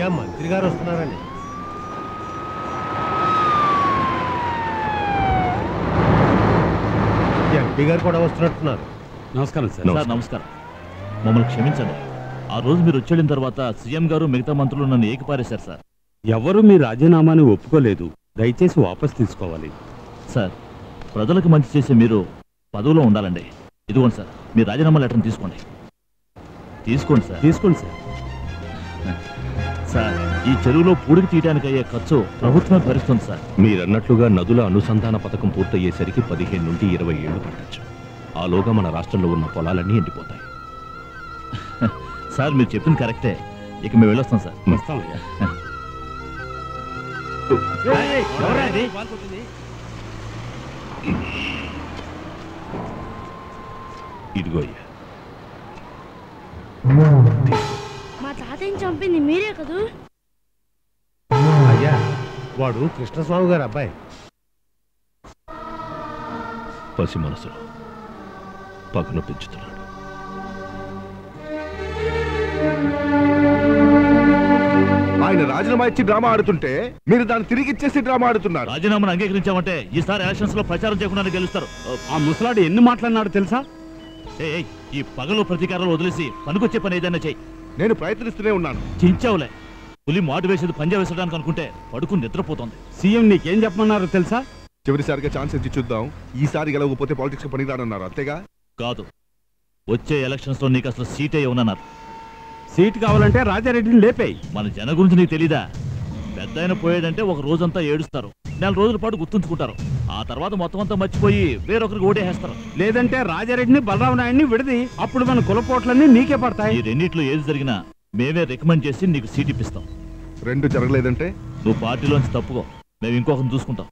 అయ్యా మంత్రి గారు వస్తున్నారండి. ఎంపీ గారు కూడా వస్తున్నట్టున్నారు. నమస్కారం సార్. సార్ నమస్కారం. మమ్మల్ని క్షమించండి. ఆ రోజు మీరు వచ్చేళ్ళిన తర్వాత సీఎం గారు మిగతా మంత్రులు నన్ను ఏకిపారేశారు సార్. ఎవరు మీ రాజీనామాని ఒప్పుకోలేదు. దయచేసి వాపస్ తీసుకోవాలి. సార్ ప్రజలకు మంచి చేసే మీరు పదవిలో ఉండాలండి. ఇదిగోండి సార్, మీ రాజీనామా లెటర్ని తీసుకోండి. తీసుకోండి సార్. తీసుకోండి సార్. సార్ ఈ చెరువులో పూడికి తీయడానికి అయ్యే ఖర్చు ప్రభుత్వమే భరిస్తుంది సార్. మీరన్నట్లుగా నదుల అనుసంధాన పథకం పూర్తయ్యేసరికి 15 నుండి 20 ఏళ్లు పట్టచ్చు. ఆలోగా మన రాష్ట్రంలో ఉన్న పొలాలన్నీ ఎండిపోతాయి. సార్ మీరు చెప్పింది కరెక్టే. ఇక మేము వెళ్ళొస్తాం సార్. వస్తామయ్యా. ఇదిగో అయ్యా. మా తాతయ్యని చంపింది మీరే కదూ? అయ్యా వాడు కృష్ణస్వామి గారు అబ్బాయి. పసి మనసులో పగను పెంచుతున్నాడు. ఆయన రాజీనామా ఇచ్చి డ్రామా ఆడుతుంటే మీరు దాన్ని తిరిగి ఇచ్చేసి డ్రామా ఆడుతున్నారు. రాజీనామాను అంగీకరించామంటే ఈసారి ఎలక్షన్స్ లో ప్రచారం చేయకుండా గెలుస్తారు. ఆ ముసలాడు ఎన్ని మాట్లాడినాడు తెలుసా? ఈ పగలు ప్రతీకారాలు వదిలేసి పనికొచ్చే పని ఏదైనా చెయ్యి. నేను ప్రయత్నిస్తూనే ఉన్నాను. చించావులే. పులి మాటు వేసేది పంజా వేసడానికి అనుకుంటే పడుకుని నిద్రపోతుంది. సీఎం నీకేం చెప్పమన్నారు తెలుసా? చివరిసారిగా ఛాన్స్ ఇచ్చి చూద్దాం. ఈసారి గెలవకపోతే పాలిటిక్స్ పనికిరానన్నారు. అంతేగా? కాదు, వచ్చే ఎలక్షన్స్ లో నీకు అసలు సీటే ఇవ్వనన్నారు. సీట్ కావాలంటే రాజారెడ్డిని లేపేయి. మన జన గురించి నీకు తెలీదా? పెద్ద ఆయన పోయాడంటే ఒక రోజంతా ఏడుస్తారు, 4 రోజుల పాటు గుర్తుంచుకుంటారు. ఆ తర్వాత మొత్తం అంతా మర్చిపోయి వేరొకరికి ఓటేస్తారు. లేదంటే రాజారెడ్డిని బలరామ నాయుడిని విడది. అప్పుడు మన కులపోట్లన్నీ నీకే పడతాయి. ఈ రెండిట్లో ఏది జరిగినా మేమే రికమెండ్ చేసి నీకు సీట్ ఇప్పిస్తాం. 2 జరగలేదంటే నువ్వు పార్టీలోంచి తప్పుకో, మేము ఇంకొకరిని చూసుకుంటాం.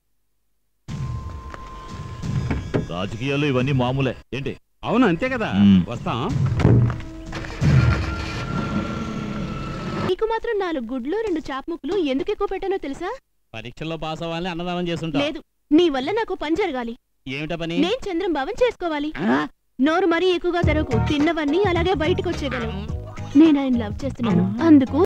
రాజకీయాల్లో ఇవన్నీ మామూలే ఏంటి? అవును అంతే కదా. వస్తాం. నీకు మాత్రం 4 గుడ్లు 2 చాప్ ముక్కలు ఎందుకు ఎక్కువ పెట్టానో తెలుసా? పరీక్షల్లో పాస్ అవ్వాలని అన్నదానం చేస్తుంటా. లేదు, నీ వల్ల నాకు పని జరగాలి. ఏమిటా పని? నేను చంద్రం భావం చేసుకోవాలి. నోరు మరీ ఎక్కువగా తెరకు. తిన్నవన్నీ అలాగే బయటకు వచ్చేయగలవు. నేను ఆయన లవ్ చేస్తున్నాను, అందుకు